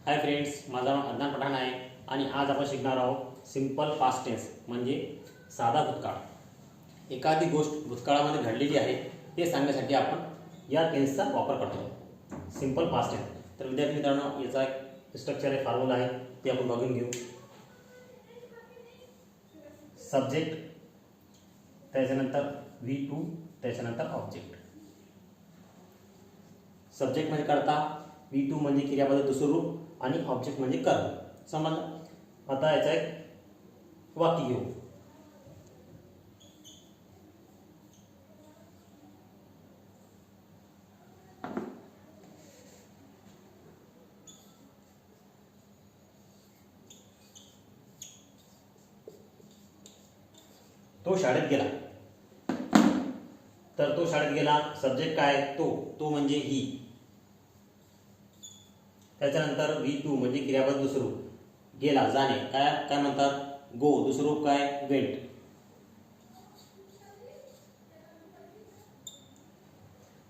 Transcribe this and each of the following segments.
Hi friends, माझं नाव अदनान पठाण आहे आणि आज आपण शिकणार आहोत सिंपल पास्ट टेन्स म्हणजे साधा भूतकाळ। एखादी गोष्ट भूतकाळामध्ये घडलेली आहे ते सांगण्यासाठी आपण या टेन्सचा वापर करतो, सिंपल पास्ट टेन्स। तर विद्यार्थी मित्रांनो, याचा एक स्ट्रक्चर आहे, फॉर्म्युला आहे, ते आपण बघून घेऊ। सब्जेक्ट, त्याच्यानंतर V2, त्याच्यानंतर ऑब्जेक्ट। सब्जेक्ट म्हणजे कर्ता, V2 म्हणजे क्रियापद दुसरं रूप आणि ऑब्जेक्ट म्हणजे कर्म। समजलं? आता याचा एक वाक्य घेऊ। तो शाळेत गेला। तर तो शाळेत गेला, सब्जेक्ट काय? तो म्हणजे ही। त्याच्यानंतर V2 म्हणजे क्रियापद दुसरं रूप, गेला, जाणे, काय म्हणतात? गो। दुसरं रूप काय? वेंट।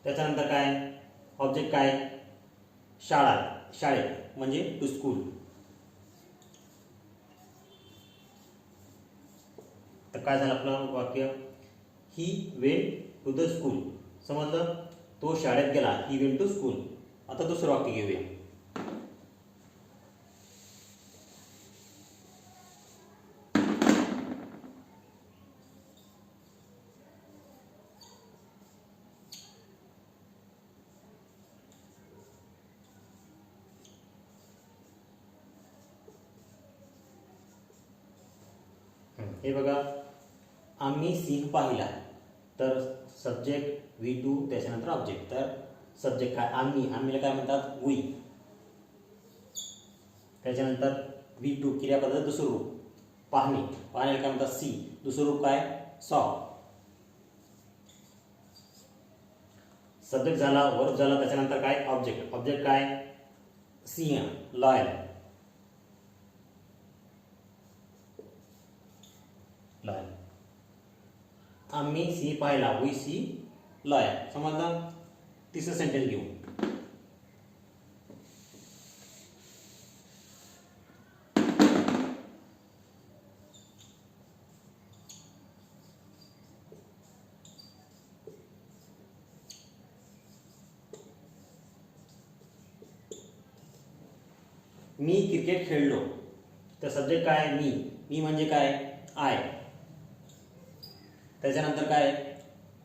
त्याच्यानंतर काय? ऑब्जेक्ट काय? शाळा, शाळेत म्हणजे टू स्कूल। तर काय झालं आपलं वाक्य? He went to the school. समजलं? तो शाळेत गेला, ही वेंट टू स्कूल। आता दुसरं वाक्य घेऊया। हे बघा, आम्ही सिंह पाहिला। तर सब्जेक्ट V2, त्याच्यानंतर ऑब्जेक्ट। तर सब्जेक्ट काय? आम्हीला काय म्हणतात? वी। त्याच्यानंतर V2 क्रियापदाचं दुसरं रूप, पाहण्याला काय म्हणतात? सी। दुसरं रूप काय? सॉ। सब्जेक्ट झाला, वर्ब झाला, त्याच्यानंतर काय? ऑब्जेक्ट काय? सिंह, लॉयन। आम्ही सी पाहिला, वी सी लॉयन। समजलं? तिसरं सेंटेन्स घेऊ। मी क्रिकेट खेळलो। तर सब्जेक्ट काय? मी म्हणजे काय? आय। त्याच्यानंतर काय?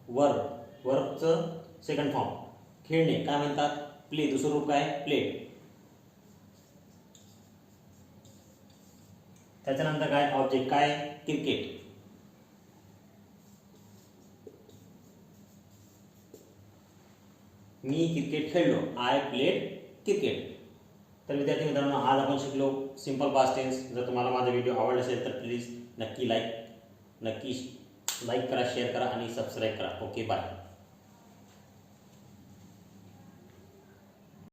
वर्बचं सेकंड फॉर्म, खेळणे, काय म्हणतात? प्ले। दुसरं रूप काय? प्लेड। त्याच्यानंतर काय? ऑब्जेक्ट काय? क्रिकेट। मी क्रिकेट खेळलो, आय प्लेड क्रिकेट। तर विद्यार्थी मित्रांनो, आज आपण शिकलो सिंपल पास्ट टेन्स। जर तुम्हाला माझा व्हिडिओ आवडला असेल तर प्लीज नक्की लाईक करा, शेअर करा आणि सबस्क्राईब करा। Okay, bye.